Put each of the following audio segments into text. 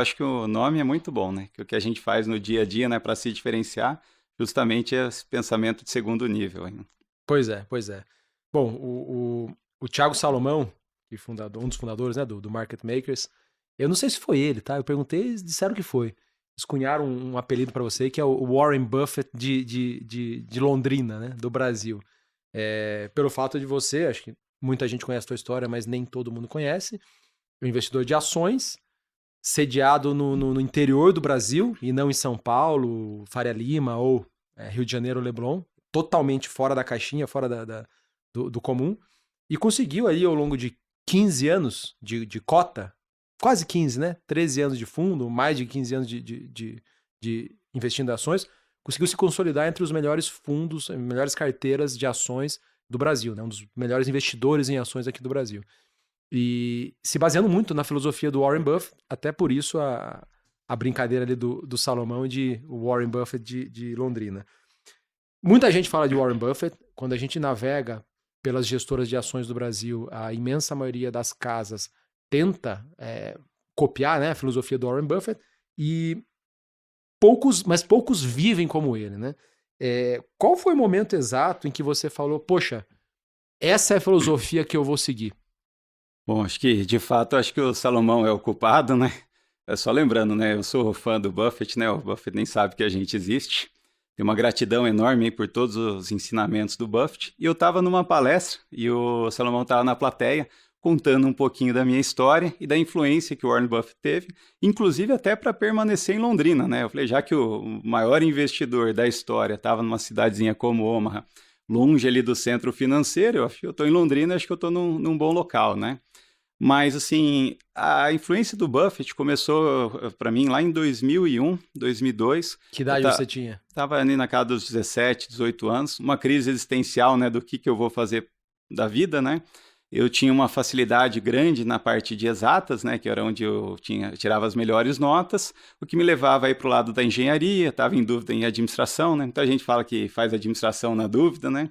Acho que o nome é muito bom, né? Que o que a gente faz no dia a dia, né, para se diferenciar, justamente é esse pensamento de segundo nível, hein? Pois é, pois é. Bom, o Thiago Salomão, um dos fundadores, né, do Market Makers, eu não sei se foi ele, tá? Eu perguntei, eles disseram que foi. Eles cunharam um apelido para você, que é o Warren Buffett de Londrina, né, do Brasil. Pelo fato de você, acho que muita gente conhece a tua história, mas nem todo mundo conhece, um investidor de ações, sediado no interior do Brasil, e não em São Paulo, Faria Lima ou Rio de Janeiro, Leblon, totalmente fora da caixinha, fora do comum, e conseguiu aí ao longo de 15 anos de cota, quase 15, né? 13 anos de fundo, mais de 15 anos de investindo em ações, conseguiu se consolidar entre os melhores fundos, melhores carteiras de ações do Brasil, né? Um dos melhores investidores em ações aqui do Brasil. E se baseando muito na filosofia do Warren Buffett, até por isso a brincadeira ali do Salomão e de Warren Buffett de Londrina. Muita gente fala de Warren Buffett. Quando a gente navega pelas gestoras de ações do Brasil, a imensa maioria das casas tenta copiar, né, a filosofia do Warren Buffett, e poucos vivem como ele, né? Qual foi o momento exato em que você falou, poxa, essa é a filosofia que eu vou seguir? Bom, acho que, de fato, acho que o Salomão é o culpado, né? É só lembrando, né? Eu sou fã do Buffett, né? O Buffett nem sabe que a gente existe. Tenho uma gratidão enorme aí por todos os ensinamentos do Buffett. E eu estava numa palestra e o Salomão estava na plateia contando um pouquinho da minha história e da influência que o Warren Buffett teve, inclusive até para permanecer em Londrina, né? Eu falei, já que o maior investidor da história estava numa cidadezinha como Omaha, longe ali do centro financeiro, eu acho que eu estou em Londrina, acho que eu estou num bom local, né? Mas, assim, a influência do Buffett começou para mim lá em 2001, 2002. Que Eu idade você tinha? estava ali na casa dos 17, 18 anos, uma crise existencial, né, do que eu vou fazer da vida, né? Eu tinha uma facilidade grande na parte de exatas, né, que era onde eu tirava as melhores notas, o que me levava aí para o lado da engenharia, estava em dúvida em administração, né? Muita gente fala que faz administração na dúvida, né?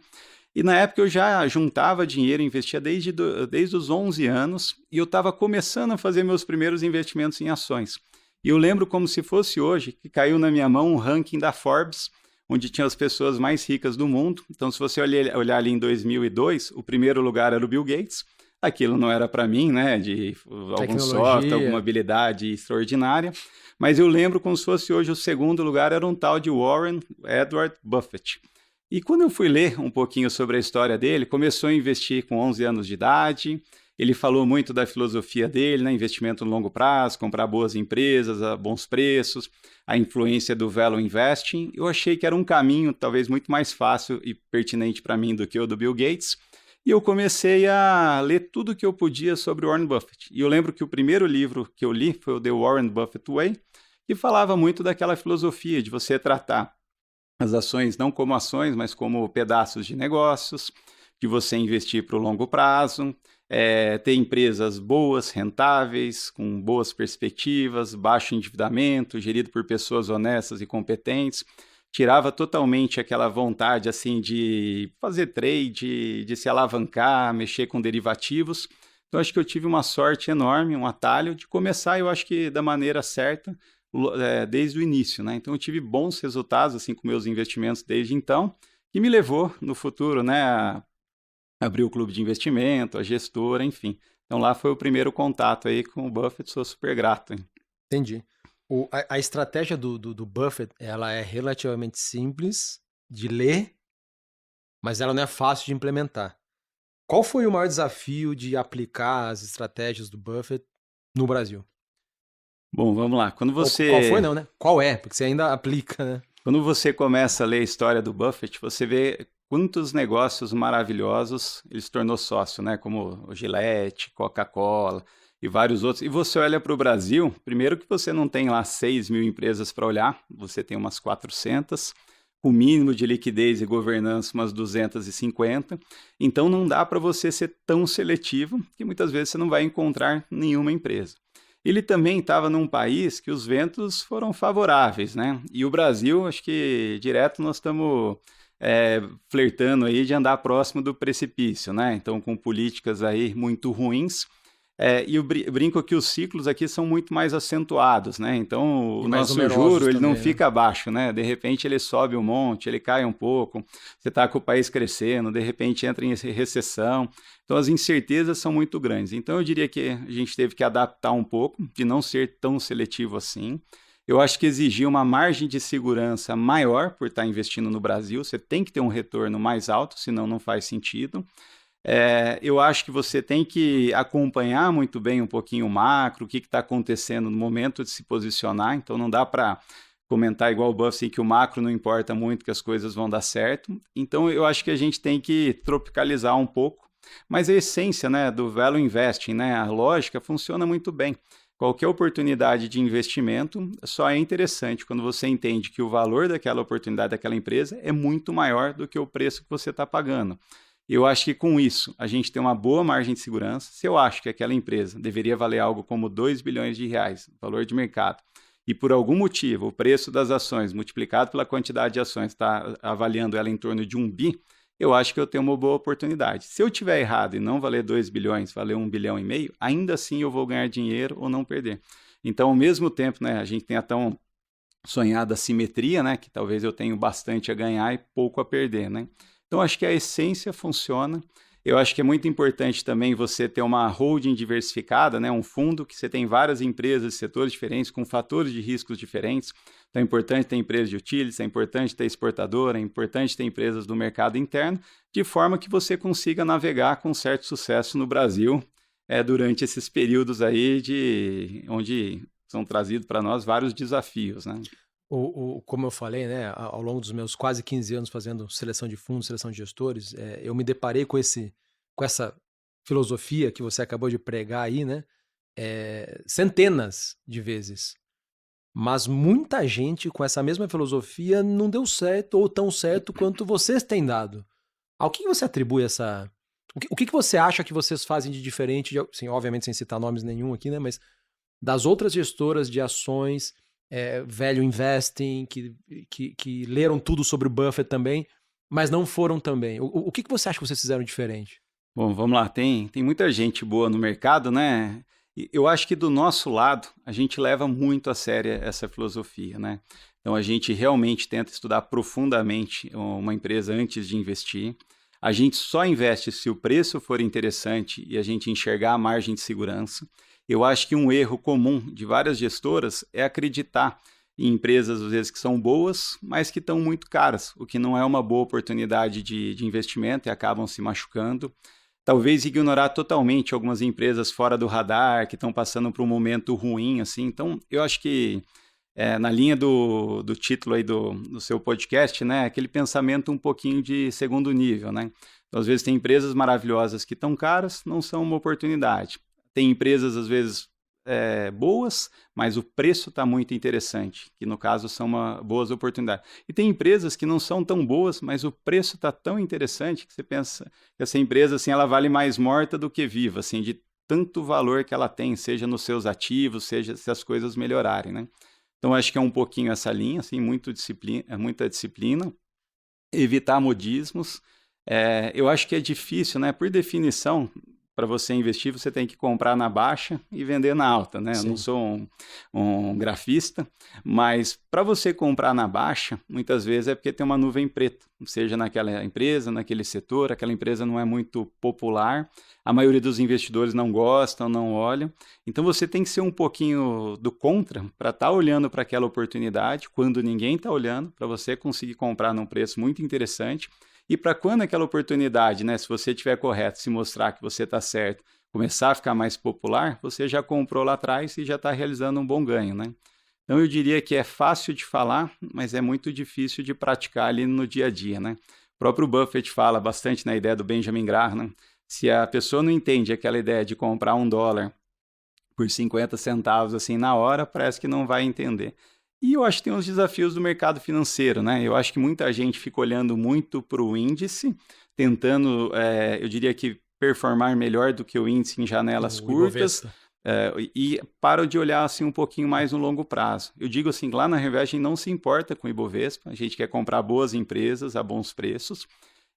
E na época eu já juntava dinheiro, investia desde os 11 anos, e eu estava começando a fazer meus primeiros investimentos em ações. E eu lembro como se fosse hoje, que caiu na minha mão um ranking da Forbes, onde tinha as pessoas mais ricas do mundo. Então, se você olhar ali em 2002, o primeiro lugar era o Bill Gates. Aquilo não era para mim, né, de algum software, alguma Tecnologia. habilidade extraordinária. Mas eu lembro como se fosse hoje o segundo lugar era um tal de Warren Edward Buffett. E quando eu fui ler um pouquinho sobre a história dele, começou a investir com 11 anos de idade. Ele falou muito da filosofia dele, né? Investimento no longo prazo, comprar boas empresas a bons preços, a influência do value investing. Eu achei que era um caminho talvez muito mais fácil e pertinente para mim do que o do Bill Gates. E eu comecei a ler tudo que eu podia sobre Warren Buffett. E eu lembro que o primeiro livro que eu li foi o The Warren Buffett Way, que falava muito daquela filosofia de você tratar as ações não como ações, mas como pedaços de negócios, de você investir para o longo prazo, ter empresas boas, rentáveis, com boas perspectivas, baixo endividamento, gerido por pessoas honestas e competentes. Tirava totalmente aquela vontade assim de fazer trade, de se alavancar, mexer com derivativos. Então, acho que eu tive uma sorte enorme, um atalho de começar, eu acho que da maneira certa, desde o início, né? Então eu tive bons resultados assim com meus investimentos desde então, que me levou no futuro, né, a abrir o clube de investimento, a gestora, enfim. Então lá foi o primeiro contato aí com o Buffett, sou super grato, hein? Entendi. A estratégia do Buffett, ela é relativamente simples de ler, mas ela não é fácil de implementar. Qual foi o maior desafio de aplicar as estratégias do Buffett no Brasil? Bom, vamos lá. Ou qual foi não, né? Qual é? Porque você ainda aplica, né? Quando você começa a ler a história do Buffett, você vê quantos negócios maravilhosos ele se tornou sócio, né? Como o Gillette, Coca-Cola e vários outros. E você olha para o Brasil, primeiro que você não tem lá 6 mil empresas para olhar, você tem umas 400, com mínimo de liquidez e governança umas 250. Então não dá para você ser tão seletivo que muitas vezes você não vai encontrar nenhuma empresa. Ele também estava num país que os ventos foram favoráveis, né? E o Brasil, acho que direto nós estamos flertando aí de andar próximo do precipício, né? Então, com políticas aí muito ruins, E eu brinco que os ciclos aqui são muito mais acentuados, né? Então, o nosso juro, ele não fica baixo, né? De repente, ele sobe um monte, ele cai um pouco, você está com o país crescendo, de repente entra em recessão. Então, as incertezas são muito grandes. Então, eu diria que a gente teve que adaptar um pouco, de não ser tão seletivo assim. Eu acho que exigir uma margem de segurança maior por estar investindo no Brasil. Você tem que ter um retorno mais alto, senão não faz sentido. Eu acho que você tem que acompanhar muito bem um pouquinho o macro, o que está acontecendo no momento de se posicionar. Então, não dá para comentar igual o Buffett, assim, que o macro não importa muito, que as coisas vão dar certo. Então, eu acho que a gente tem que tropicalizar um pouco. Mas a essência, né, do value investing, né, a lógica funciona muito bem. Qualquer oportunidade de investimento só é interessante quando você entende que o valor daquela oportunidade daquela empresa é muito maior do que o preço que você está pagando. Eu acho que com isso a gente tem uma boa margem de segurança. Se eu acho que aquela empresa deveria valer algo como 2 bilhões de reais, valor de mercado, e por algum motivo o preço das ações multiplicado pela quantidade de ações está avaliando ela em torno de 1 bi, eu acho que eu tenho uma boa oportunidade. Se eu tiver errado e não valer 2 bilhões, valer 1,5 bilhão, ainda assim eu vou ganhar dinheiro ou não perder. Então, ao mesmo tempo, né, a gente tem a tão sonhada simetria, né, que talvez eu tenha bastante a ganhar e pouco a perder, né? Então, acho que a essência funciona. Eu acho que é muito importante também você ter uma holding diversificada, né? Um fundo que você tem várias empresas de setores diferentes, com fatores de riscos diferentes. Então, é importante ter empresas de utilities, é importante ter exportadora, é importante ter empresas do mercado interno, de forma que você consiga navegar com certo sucesso no Brasil durante esses períodos aí onde são trazidos para nós vários desafios, né? Como eu falei, né, ao longo dos meus quase 15 anos fazendo seleção de fundos, seleção de gestores, eu me deparei com essa filosofia que você acabou de pregar aí, né, centenas de vezes. Mas muita gente com essa mesma filosofia não deu certo ou tão certo quanto vocês têm dado. Ao que você atribui essa... O que você acha que vocês fazem de diferente, assim, obviamente sem citar nomes nenhum aqui, né, mas das outras gestoras de ações... value investing, que leram tudo sobre o Buffett também, mas não foram também. O que você acha que vocês fizeram diferente? Bom, vamos lá. Tem muita gente boa no mercado, né? E eu acho que do nosso lado, a gente leva muito a sério essa filosofia, né? Então, a gente realmente tenta estudar profundamente uma empresa antes de investir. A gente só investe se o preço for interessante e a gente enxergar a margem de segurança. Eu acho que um erro comum de várias gestoras é acreditar em empresas, às vezes, que são boas, mas que estão muito caras, o que não é uma boa oportunidade de investimento e acabam se machucando. Talvez ignorar totalmente algumas empresas fora do radar, que estão passando por um momento ruim, assim. Então, eu acho que, na linha do título aí do seu podcast, né, aquele pensamento um pouquinho de segundo nível, né? Então, às vezes, tem empresas maravilhosas que estão caras, não são uma oportunidade. Tem empresas, às vezes, boas, mas o preço está muito interessante, que no caso são boas oportunidades. E tem empresas que não são tão boas, mas o preço está tão interessante que você pensa que essa empresa assim, ela vale mais morta do que viva, assim, de tanto valor que ela tem, seja nos seus ativos, seja se as coisas melhorarem, né? Então, acho que é um pouquinho essa linha, assim, muita disciplina, evitar modismos. Eu acho que é difícil, né? Por definição, para você investir, você tem que comprar na baixa e vender na alta, né? Sim. Eu não sou um grafista, mas para você comprar na baixa, muitas vezes é porque tem uma nuvem preta, seja naquela empresa, naquele setor, aquela empresa não é muito popular, a maioria dos investidores não gostam, não olham, então você tem que ser um pouquinho do contra para estar olhando para aquela oportunidade, quando ninguém está olhando, para você conseguir comprar num preço muito interessante. E para quando aquela oportunidade, né, se você estiver correto, se mostrar que você está certo, começar a ficar mais popular, você já comprou lá atrás e já está realizando um bom ganho, né? Então eu diria que é fácil de falar, mas é muito difícil de praticar ali no dia a dia, né? O próprio Buffett fala bastante na ideia do Benjamin Graham, né? Se a pessoa não entende aquela ideia de comprar $1 por 50 centavos assim na hora, parece que não vai entender. E eu acho que tem uns desafios do mercado financeiro, né? Eu acho que muita gente fica olhando muito para o índice, tentando, eu diria que performar melhor do que o índice em janelas curtas, e param de olhar assim um pouquinho mais no longo prazo. Eu digo assim, lá na Revest a gente não se importa com o Ibovespa, a gente quer comprar boas empresas a bons preços,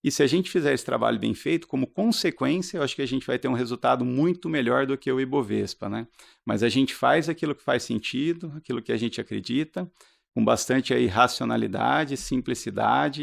E se a gente fizer esse trabalho bem feito, como consequência, eu acho que a gente vai ter um resultado muito melhor do que o Ibovespa, né? Mas a gente faz aquilo que faz sentido, aquilo que a gente acredita, com bastante aí racionalidade, simplicidade